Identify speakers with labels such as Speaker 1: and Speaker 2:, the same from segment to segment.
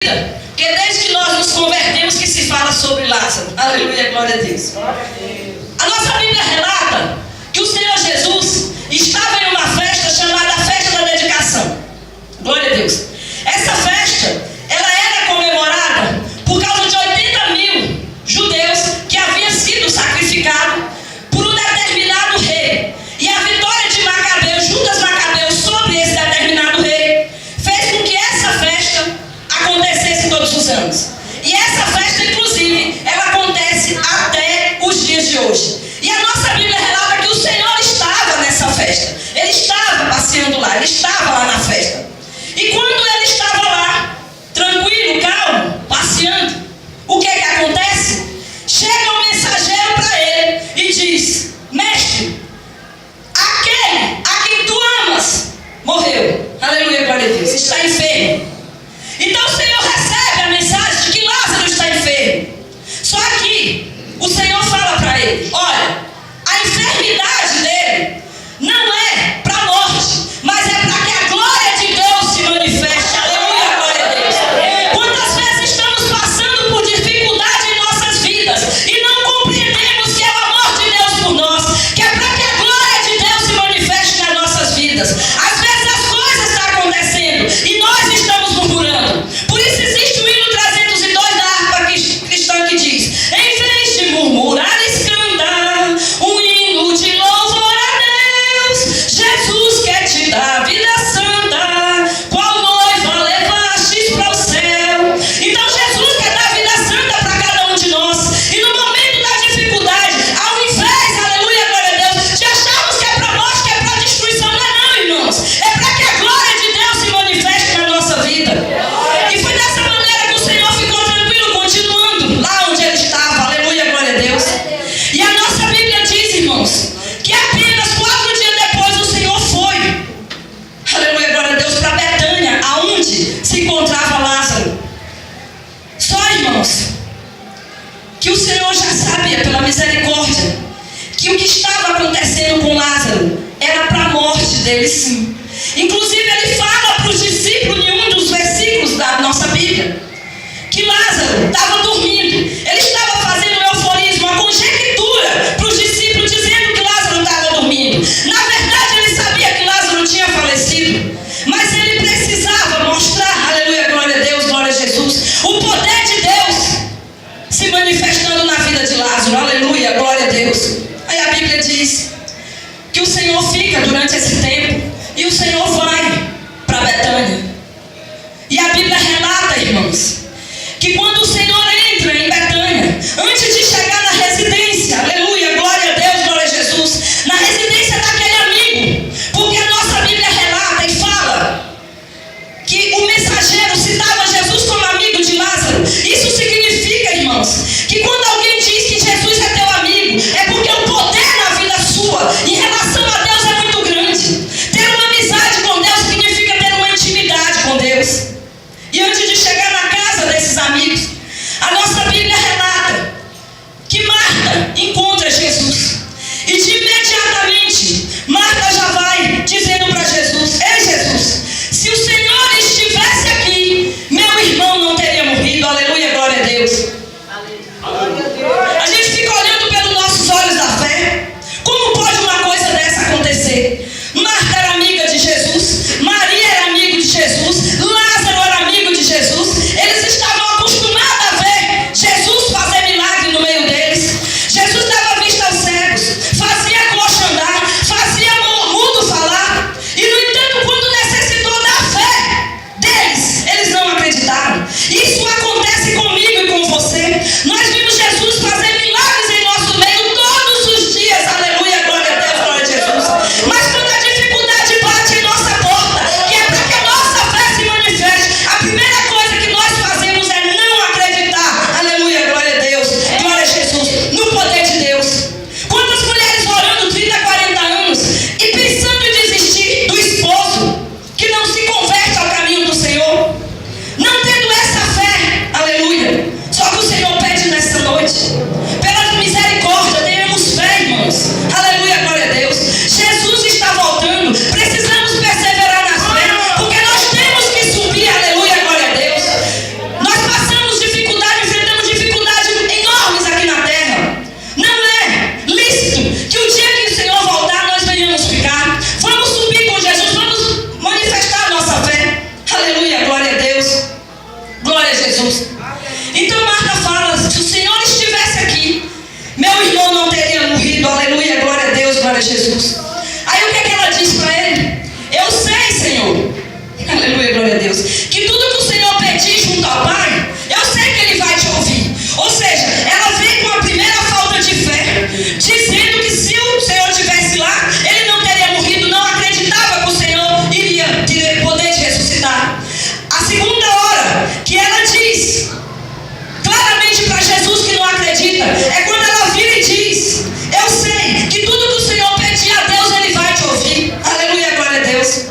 Speaker 1: Porque desde que nós nos convertemos que se fala sobre Lázaro. Aleluia, glória a Deus. A nossa Bíblia relata que o Senhor Jesus estava em uma festa chamada Festa da Dedicação. Glória a Deus. Essa festa, ela era comemorada por causa de 80.000 judeus que haviam sido sacrificados por um determinado rei. E a vitória de Macabeu, Judas Macabeu, sobre esse determinado rei, fez com que essa festa acontecesse todos os anos. E essa festa, inclusive, ela acontece até os dias de hoje. E a nossa Bíblia relata que o Senhor estava nessa festa. Ele estava passeando lá, ele estava lá na festa. E quando ele estava lá, tranquilo, calmo, passeando, o que é que acontece? Chega um mensageiro para ele e diz: mestre, aquele a quem tu amas morreu. Aleluia, glória a Deus. Está enfermo. Então o Senhor recebe a mensagem de que Lázaro está enfermo. Só que o Senhor fala para ele: olha, a enfermidade dele não é para a morte, mas é para que a glória de Deus se manifeste. Aleluia, glória a Deus. Quantas vezes estamos passando por dificuldade em nossas vidas e não compreendemos que é o amor de Deus por nós, que é para que a glória de Deus se manifeste nas nossas vidas. Às vezes as coisas estão acontecendo e nós estamos murmurando. Por isso existe o hino 302 da harpa cristã que diz: em vez de murmurar e cantar um hino de louvor a Deus, Jesus quer te dar vida santa, qual noiva levastes para o céu. Então Jesus quer dar vida santa para cada um de nós. E no momento da dificuldade, ao invés, aleluia, glória a Deus, de acharmos que é para morte, que é para destruição, não é não, irmãos. É para que a glória de Deus se manifeste na nossa vida. E foi dessa maneira que o Senhor ficou tranquilo, continuando lá onde ele estava. Aleluia, glória a Deus. E a nossa Bíblia diz, irmãos, que apenas 4 dias depois o Senhor foi, aleluia, glória a Deus, para Betânia, aonde se encontrava Lázaro. Só, irmãos, que o Senhor já sabia, pela misericórdia, que o que estava acontecendo com Lázaro era para a morte dele, sim. Inclusive ele fala para os discípulos em um dos versículos da nossa Bíblia que Lázaro estava dormindo. Ele estava fazendo um euforismo, uma conjectura para os discípulos, dizendo que Lázaro estava dormindo. Na verdade ele sabia que Lázaro tinha falecido, mas ele precisava mostrar, aleluia, glória a Deus, glória a Jesus, o poder de Deus se manifestando na vida de Lázaro. Aleluia, glória a Deus. Aí a Bíblia diz que o Senhor fica durante esse tempo e o Senhor vai para Betânia. E a Bíblia relata, irmãos, que quando o Senhor entra em Betânia, antes de chegar na residência, aleluia, glória a Deus, glória a Jesus, na residência daquele amigo, porque a nossa Bíblia relata e fala que o mensageiro citava Jesus como amigo de Lázaro. Isso significa, irmãos, que quando alguém diz que Jesus é teu amigo, é porque o poder na vida sua em relação a Deus é muito grande. Ter uma amizade com Deus significa ter uma intimidade com Deus. E antes de chegar na casa desses amigos, a nossa Bíblia relata Jesus. Então Marta fala, se o Senhor estivesse aqui, meu irmão não teria morrido. Aleluia, glória a Deus, glória a Jesus. Aí o que é que ela diz para ele? Eu sei, Senhor, aleluia, glória a Deus, que tudo que o Senhor pedir junto ao Pai, eu sei que Ele vai te ouvir. Ou seja, ela vem com a primeira falta de fé, dizendo que se o Senhor estivesse lá, ele não teria morrido, não acreditava que o Senhor iria ter poder de ressuscitar. A segunda hora que ela diz claramente para Jesus que não acredita, é quando ela vira e diz, eu sei que tudo que o Senhor pedir a Deus, Ele vai te ouvir. Aleluia, glória a Deus.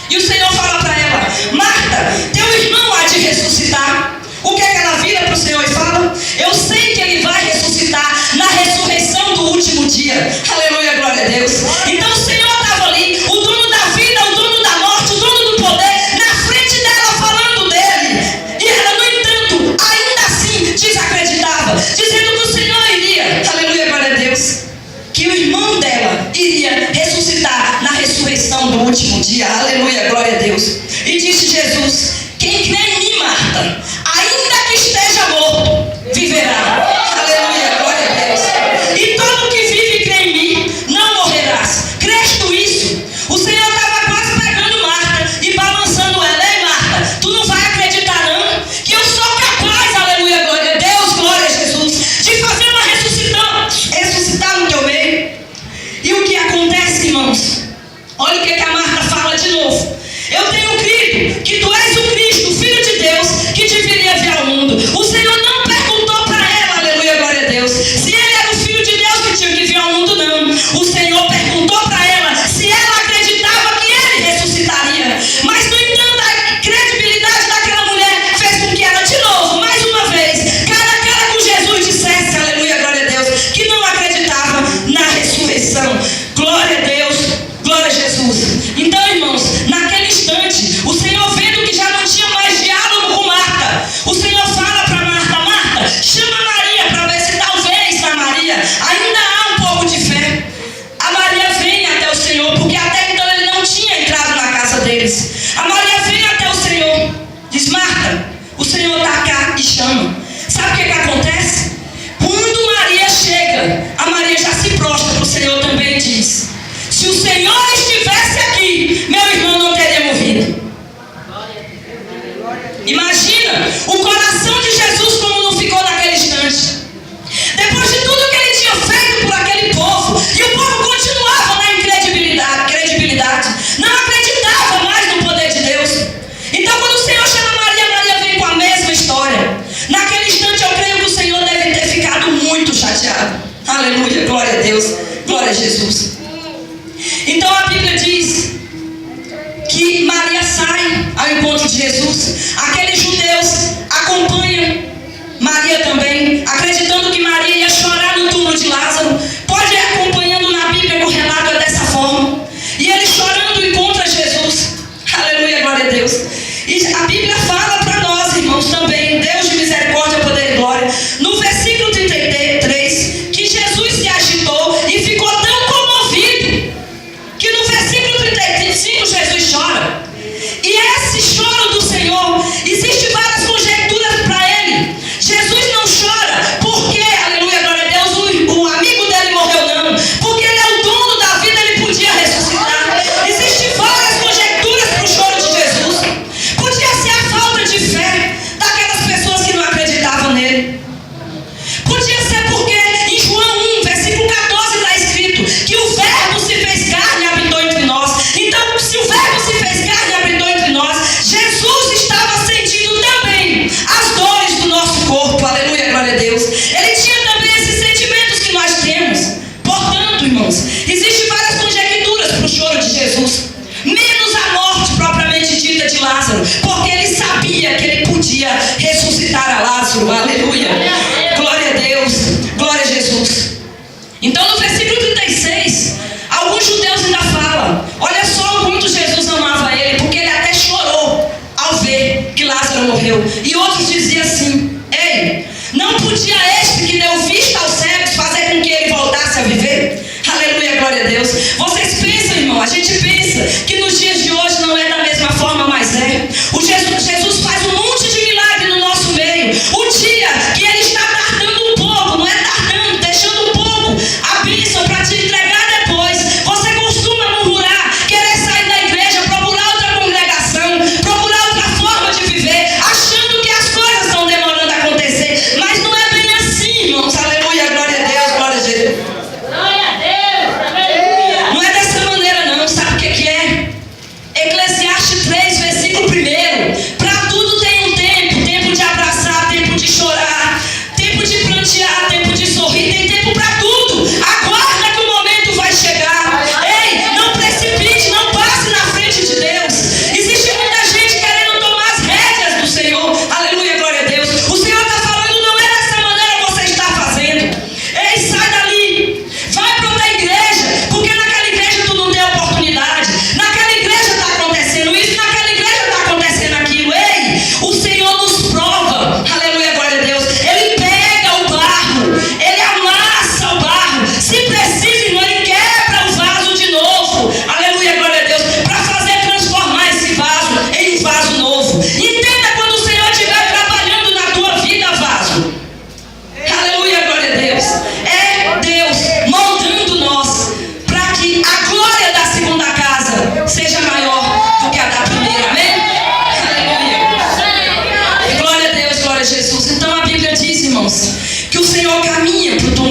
Speaker 1: E o Senhor fala para ela, Marta, teu irmão há de ressuscitar. O que é que ela vira para o Senhor e fala? Eu sei que Ele vai ressuscitar na ressurreição do último dia. Aleluia, glória a Deus. Então o Senhor estava ali, o dono da vida, o dono da morte, o dono do poder, na frente dela falando dele. E ela, no entanto, ainda assim desacreditava, dizendo que o Senhor iria, aleluia, glória a Deus, que o irmão dela iria ressuscitar na ressurreição do último dia. Aleluia, glória a Deus. E disse Jesus, quem crê em mim, Marta, ainda que esteja morto, viverá. Aleluia, glória a Deus. E todo que vive e crê em mim, não morrerás. Crês tu isso? O Senhor estava quase pegando Marta e balançando ela. Ei, Marta, tu não vai acreditar não? Que eu sou capaz, aleluia, glória a Deus, glória a Jesus, de fazer uma ressuscitar no teu meio. E o que acontece, irmãos? Olha o que a Marta fala de novo. Eu tenho crido que tu és o Cristo, o Filho de Deus, que deveria vir ao mundo. O Senhor não perguntou para ela, aleluia, glória a Deus, se ele era o Filho de Deus que tinha que vir ao mundo, não. O Senhor perguntou para ela se ela acreditava que ele ressuscitaria. Mas, no entanto, a credibilidade daquela mulher fez com que ela, de novo, mais uma vez, cara a cara com Jesus, dissesse, aleluia, glória a Deus, que não acreditava na ressurreição. Glória a Deus, glória a Jesus. Então, irmãos, naquele instante, o Senhor, vendo que já não tinha mais diálogo com Marta, o Senhor fala para Marta, Marta, chama Maria para ver se talvez na Maria ainda há um pouco de fé. A Maria vem até o Senhor, porque até então ele não tinha entrado na casa deles. A Maria vem até o Senhor, diz, Marta, o Senhor está cá e chama. Sabe o que acontece? Quando Maria chega, a Maria já se prostra para o Senhor também e diz, se o Senhor estivesse aqui, meu irmão não teria morrido. Imagina o coração de Jesus como não ficou naquele instante. Depois de tudo que ele tinha feito por aquele povo, e o povo continuava na credibilidade, não acreditava mais no poder de Deus. Então quando o Senhor chama Maria, Maria vem com a mesma história. Naquele instante eu creio que o Senhor deve ter ficado muito chateado. Aleluia, glória a Deus, glória a Jesus. Então a Bíblia diz que Maria sai ao encontro de Jesus. Aqueles judeus acompanham Maria também, acreditando que Maria ia chorar no túmulo de Lázaro. Pode ir acompanhando na Bíblia, o relato é dessa forma. E ele chorando encontra Jesus. Aleluia, glória a Deus. E a Bíblia fala para nós, irmãos, também, Deus de misericórdia, poder e glória, no versículo 33, que Jesus se agitou e ficou tão comovido que no versículo 35 Jesus chora. E esse choro do Senhor, existe várias conjecturas para ele. Jesus não chora porque, aleluia, glória a Deus, o amigo dele morreu, não. Porque ele é o dono da vida, ele podia ressuscitar. Existem várias conjecturas para o choro de Jesus. Podia ser a falta de fé daquelas pessoas que não acreditavam nele. Podia ser porque em João 1, versículo 14 está escrito que o Verbo se fez carne e habitou entre nós. Então, se o Verbo se fez carne e habitou entre nós, Jesus estava sentindo também as dores do nosso corpo. Aleluia, glória a Deus. Ele tinha também esses sentimentos que nós temos. Portanto, irmãos, existem várias conjecturas para o choro de Jesus, menos a morte propriamente dita de Lázaro, porque ele sabia que ele podia ressuscitar a Lázaro. Aleluia, glória a Deus, glória a Jesus. Então no versículo 36, alguns judeus ainda falam, olha só o quanto Jesus amava ele, porque ele até chorou ao ver que Lázaro morreu. E outros diziam assim, ei, não podia este que deu vista aos cegos fazer com que ele voltasse a viver? Aleluia, glória a Deus. Vocês pensam, irmão, a gente pensa que nos dias de hoje não é da mesma forma, mas é. O Jesus faz um monte de milagre no nosso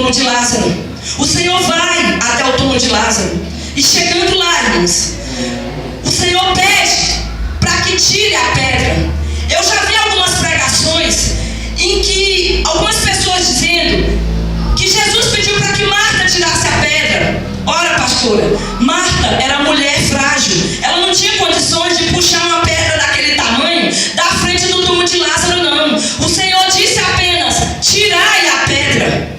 Speaker 1: túmulo de Lázaro. O Senhor vai até o túmulo de Lázaro. E chegando lá, irmãos, o Senhor pede para que tire a pedra. Eu já vi algumas pregações em que algumas pessoas dizendo que Jesus pediu para que Marta tirasse a pedra. Ora, pastora, Marta era mulher frágil. Ela não tinha condições de puxar uma pedra daquele tamanho da frente do túmulo de Lázaro, não. O Senhor disse apenas: tirai a pedra.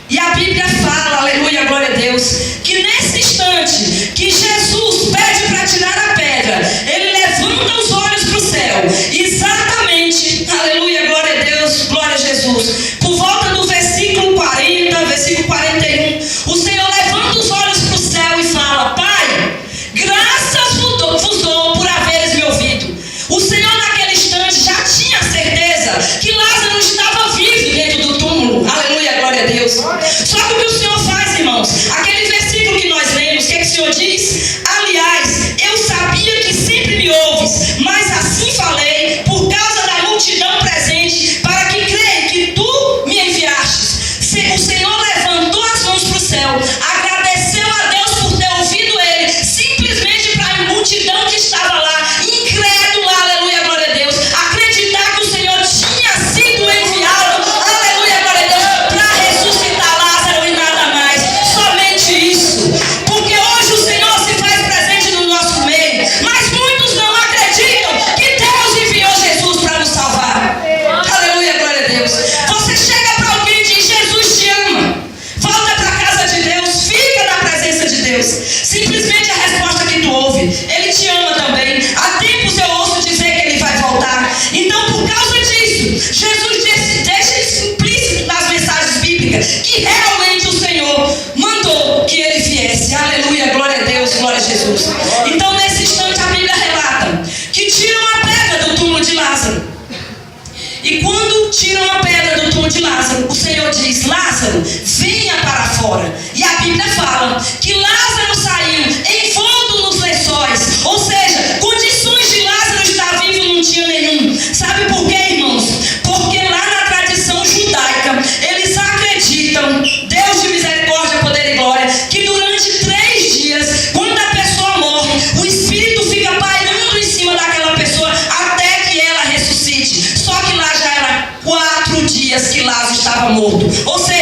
Speaker 1: E a Bíblia fala, aleluia, glória a Deus, que nesse instante que Jesus pede para tirar a pedra, ele levanta os olhos para o céu. Exatamente, aleluia, glória a Deus, glória a Jesus. Por volta do versículo 40, versículo 41, o Senhor levanta os olhos para o céu e fala: Pai, graças vos dou por haveres me ouvido. O Senhor naquele instante já tinha certeza que Lázaro estava vivo dentro do túmulo. Aleluia, glória a Deus. Só que o que o Senhor faz, irmãos? Aquele versículo que nós lemos, o que é que o Senhor diz? Aliás, eu sabia que sempre me ouves, mas assim falei por causa da multidão presente, para que creia que tu me enviastes. O Senhor levantou as mãos para o céu, agradeceu a Deus por ter ouvido ele, simplesmente para a multidão que estava lá, incrédula, aleluia, glória a Deus, acreditar que o Senhor tinha sido enviado, aleluia, glória a Deus, para ressuscitar Lázaro e nada mais. Somente isso. Porque hoje o Senhor se faz presente no nosso meio, mas muitos não acreditam que Deus enviou Jesus para nos salvar. Aleluia, glória a Deus. Você chega para alguém e diz: Jesus te ama. Volta para a casa de Deus, fica na presença de Deus. Simplesmente a resposta que tu ouve: Ele te ama também. Há tempos eu ouço dizer que Ele vai voltar. Então, por causa disso, Jesus deixa implícito nas mensagens bíblicas que realmente o Senhor mandou que Ele viesse. Aleluia, glória a Deus, glória a Jesus. Então, nesse instante, a Bíblia relata que tiram a pedra do túmulo de Lázaro. E quando tiram a pedra do túmulo de Lázaro, o Senhor diz: Lázaro, venha para fora. E a Bíblia fala que Lázaro saiu envolto nos lençóis. Ou seja, condições de Lázaro estar vivo não tinha nenhum. Sabe por quê, irmãos? Porque lá na tradição judaica, eles acreditam, Deus de misericórdia, poder e glória, que durante 3 dias, quando a pessoa morre, o Espírito fica pairando em cima daquela pessoa até que ela ressuscite. Só que lá já era 4 dias que Lázaro estava morto. Ou seja,